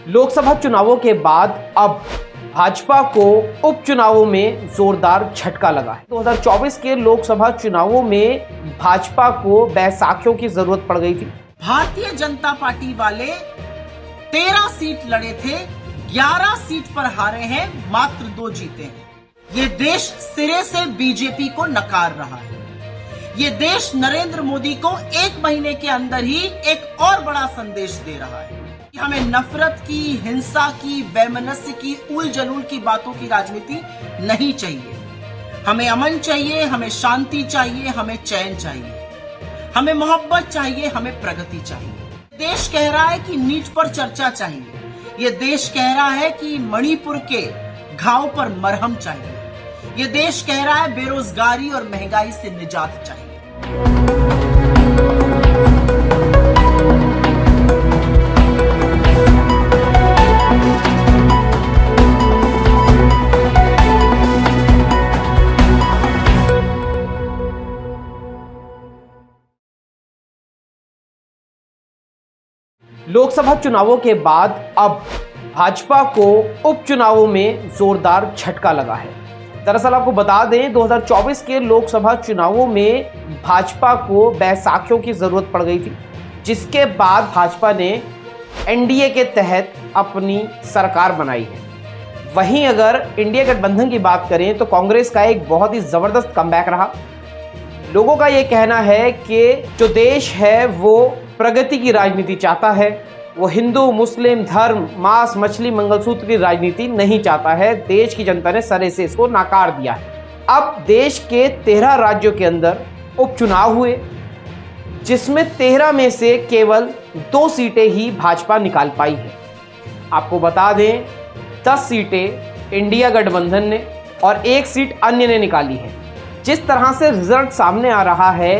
लोकसभा चुनावों के बाद अब भाजपा को उपचुनावों में जोरदार झटका लगा है। 2024 के लोकसभा चुनावों में भाजपा को बैसाखियों की जरूरत पड़ गई थी। भारतीय जनता पार्टी वाले 13 सीट लड़े थे, 11 सीट पर हारे हैं, मात्र 2 जीते हैं। ये देश सिरे से बीजेपी को नकार रहा है। ये देश नरेंद्र मोदी को 1 महीने के अंदर ही एक और बड़ा संदेश दे रहा है कि हमें नफरत की, हिंसा की, वैमनस्य की, उल जलूल की बातों की राजनीति नहीं चाहिए। हमें अमन चाहिए, हमें शांति चाहिए, हमें चैन चाहिए, हमें मोहब्बत चाहिए, हमें प्रगति चाहिए। देश कह रहा है कि नीट पर चर्चा चाहिए। ये देश कह रहा है कि मणिपुर के घाव पर मरहम चाहिए। ये देश कह रहा है बेरोजगारी और महंगाई से निजात चाहिए। लोकसभा चुनावों के बाद अब भाजपा को उपचुनावों में जोरदार झटका लगा है। दरअसल आपको बता दें, 2024 के लोकसभा चुनावों में भाजपा को बैसाखियों की जरूरत पड़ गई थी, जिसके बाद भाजपा ने एनडीए के तहत अपनी सरकार बनाई है। वहीं अगर इंडिया गठबंधन की बात करें तो कांग्रेस का एक बहुत ही जबरदस्त कमबैक रहा। लोगों का ये कहना है कि जो देश है वो प्रगति की राजनीति चाहता है, वो हिंदू मुस्लिम धर्म मांस मछली मंगलसूत्र की राजनीति नहीं चाहता है। देश की जनता ने सरे से इसको नकार दिया है। अब देश के 13 राज्यों के अंदर उपचुनाव हुए, जिसमें 13 में से केवल 2 सीटें ही भाजपा निकाल पाई है। आपको बता दें, 10 सीटें इंडिया गठबंधन ने और 1 सीट अन्य ने निकाली है। जिस तरह से रिजल्ट सामने आ रहा है,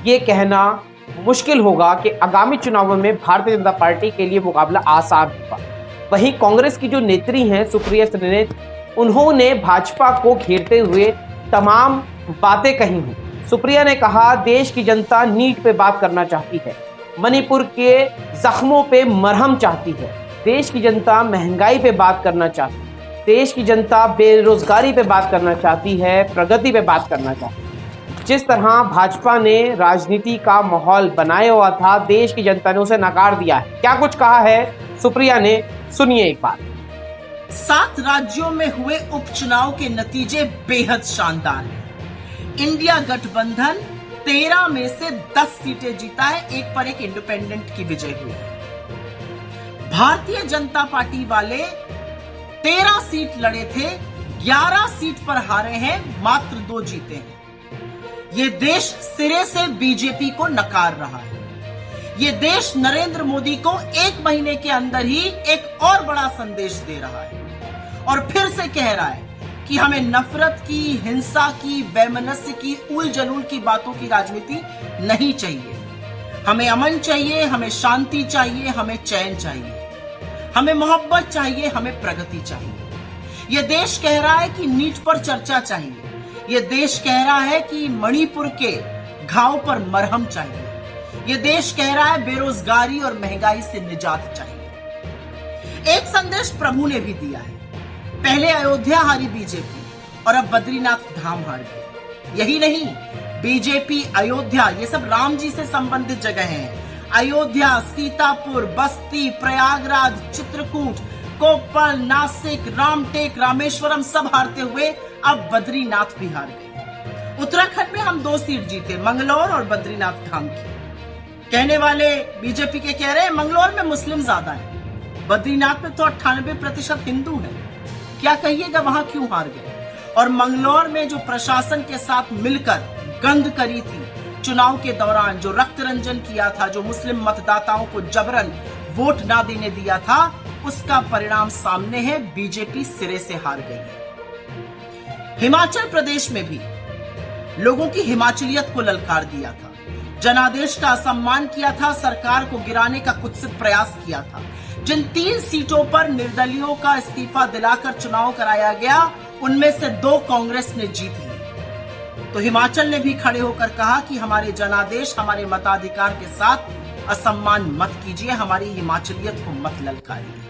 ये कहना मुश्किल होगा कि आगामी चुनावों में भारतीय जनता पार्टी के लिए मुकाबला आसान होगा। वहीं कांग्रेस की जो नेत्री हैं सुप्रिया सुले, उन्होंने भाजपा को घेरते हुए तमाम बातें कही हैं। सुप्रिया ने कहा, देश की जनता नीट पे बात करना चाहती है, मणिपुर के जख्मों पे मरहम चाहती है, देश की जनता महंगाई पे बात करना चाहती है, देश की जनता बेरोजगारी पे बात करना चाहती है, प्रगति पे बात करना चाहती है। जिस तरह भाजपा ने राजनीति का माहौल बनाया हुआ था, देश की जनता ने उसे नकार दिया है। क्या कुछ कहा है सुप्रिया ने, सुनिए एक बार। 7 राज्यों में हुए उपचुनाव के नतीजे बेहद शानदार हैं। इंडिया गठबंधन 13 में से 10 सीटें जीता है, एक पर एक इंडिपेंडेंट की विजय हुई है। भारतीय जनता पार्टी वाले 13 सीट लड़े थे, 11 सीट पर हारे हैं, मात्र 2 जीते हैं। ये देश सिरे से बीजेपी को नकार रहा है। ये देश नरेंद्र मोदी को 1 महीने के अंदर ही एक और बड़ा संदेश दे रहा है और फिर से कह रहा है कि हमें नफरत की, हिंसा की, वैमनस्य की, उल जलूल की बातों की राजनीति नहीं चाहिए। हमें अमन चाहिए, हमें शांति चाहिए, हमें चैन चाहिए, हमें मोहब्बत चाहिए, हमें प्रगति चाहिए। यह देश कह रहा है कि नीट पर चर्चा चाहिए। ये देश कह रहा है कि मणिपुर के घाव पर मरहम चाहिए। ये देश कह रहा है बेरोजगारी और महंगाई से निजात चाहिए। एक संदेश प्रभु ने भी दिया है। पहले अयोध्या हारी बीजेपी और अब बद्रीनाथ धाम हार गई। यही नहीं, बीजेपी अयोध्या, ये सब राम जी से संबंधित जगह हैं। अयोध्या, सीतापुर, बस्ती, प्रयागराज, चित्रकूट, कोप्पल, नासिक, रामटेक, रामेश्वरम सब हारते हुए अब बद्रीनाथ भी हार गए। उत्तराखंड में हम 2 सीट जीते, मंगलौर और बद्रीनाथ धाम की। कहने वाले बीजेपी के कह रहे हैं मंगलौर में मुस्लिम ज्यादा है, बद्रीनाथ में तो 98% हिंदू है। क्या कहिएगा, वहां क्यों हार गए? और मंगलौर में जो प्रशासन के साथ मिलकर गंद करी थी चुनाव के दौरान, जो रक्त रंजन किया था, जो मुस्लिम मतदाताओं को जबरन वोट ना देने दिया था, उसका परिणाम सामने है। बीजेपी सिरे से हार गई है। हिमाचल प्रदेश में भी लोगों की हिमाचलियत को ललकार दिया था, जनादेश का असम्मान किया था, सरकार को गिराने का कुत्सित प्रयास किया था। जिन 3 सीटों पर निर्दलियों का इस्तीफा दिलाकर चुनाव कराया गया, उनमें से 2 कांग्रेस ने जीत ली। तो हिमाचल ने भी खड़े होकर कहा कि हमारे जनादेश, हमारे मताधिकार के साथ असम्मान मत कीजिए, हमारी हिमाचलियत को मत ललकारिए।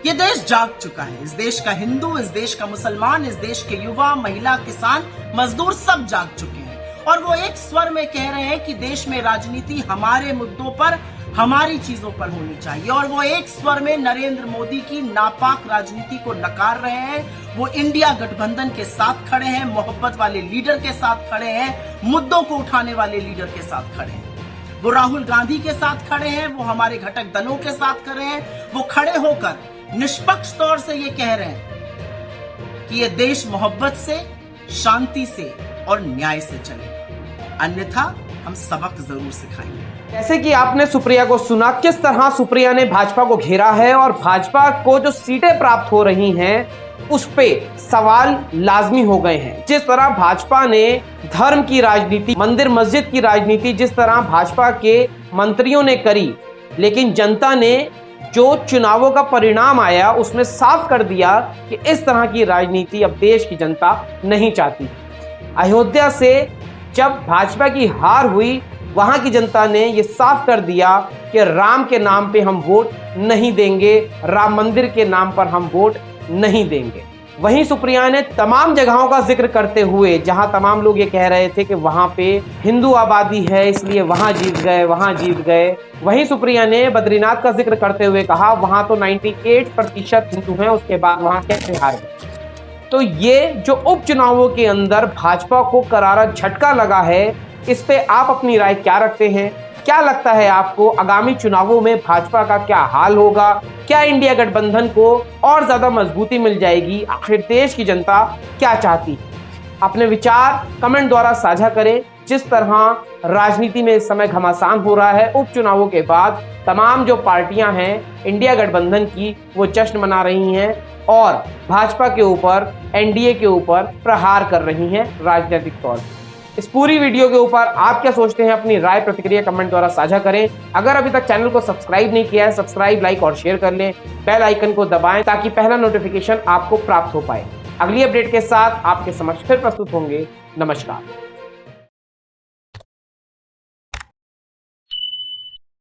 ये देश जाग चुका है। इस देश का हिंदू, इस देश का मुसलमान, इस देश के युवा, महिला, किसान, मजदूर सब जाग चुके हैं और वो एक स्वर में कह रहे हैं कि देश में राजनीति हमारे मुद्दों पर, हमारी चीजों पर होनी चाहिए। और वो एक स्वर में नरेंद्र मोदी की नापाक राजनीति को नकार रहे हैं। वो इंडिया गठबंधन के साथ खड़े हैं, मोहब्बत वाले लीडर के साथ खड़े हैं, मुद्दों को उठाने वाले लीडर के साथ खड़े हैं। वो राहुल गांधी के साथ खड़े हैं, वो हमारे घटक दलों के साथ खड़े हैं। वो खड़े होकर निष्पक्ष तौर से ये कह रहे हैं कि ये देश मोहब्बत से, शांति से और न्याय से चले, अन्यथा हम सबक जरूर सिखाएंगे। जैसे कि आपने सुप्रिया को सुना, किस तरह सुप्रिया ने भाजपा को घेरा है और भाजपा को जो सीटें प्राप्त हो रही हैं उस पे सवाल लाजमी हो गए हैं। जिस तरह भाजपा ने धर्म की राजनीति, मंदिर मस्जिद की राजनीति जिस तरह भाजपा के मंत्रियों ने करी, लेकिन जनता ने जो चुनावों का परिणाम आया उसमें साफ कर दिया कि इस तरह की राजनीति अब देश की जनता नहीं चाहती। अयोध्या से जब भाजपा की हार हुई, वहां की जनता ने यह साफ कर दिया कि राम के नाम पे हम वोट नहीं देंगे, राम मंदिर के नाम पर हम वोट नहीं देंगे। वहीं सुप्रिया ने तमाम जगहों का जिक्र करते हुए, जहां तमाम लोग ये कह रहे थे कि वहां पे हिंदू आबादी है इसलिए वहां जीत गए, वहां जीत गए, वहीं सुप्रिया ने बद्रीनाथ का जिक्र करते हुए कहा वहां तो 98% हिंदू हैं, उसके बाद वहां कैसे हार गए। तो ये जो उपचुनावों के अंदर भाजपा को करारा झटका लगा है, इस पे आप अपनी राय क्या रखते हैं? क्या लगता है आपको आगामी चुनावों में भाजपा का क्या हाल होगा? क्या इंडिया गठबंधन को और ज्यादा मजबूती मिल जाएगी? आखिर देश की जनता क्या चाहती है? अपने विचार कमेंट द्वारा साझा करें। जिस तरह राजनीति में इस समय घमासान हो रहा है, उपचुनावों के बाद तमाम जो पार्टियां हैं इंडिया गठबंधन की, वो जश्न मना रही हैं और भाजपा के ऊपर, एनडीए के ऊपर प्रहार कर रही हैं राजनीतिक तौर पर। इस पूरी वीडियो के ऊपर आप क्या सोचते हैं? अपनी राय प्रतिक्रिया कमेंट द्वारा साझा करें। अगर अभी तक चैनल को सब्सक्राइब नहीं किया है, सब्सक्राइब, लाइक और शेयर कर लें। बेल आइकन को दबाएं ताकि पहला नोटिफिकेशन आपको प्राप्त हो पाए। अगली अपडेट के साथ आपके समक्ष फिर प्रस्तुत होंगे। नमस्कार।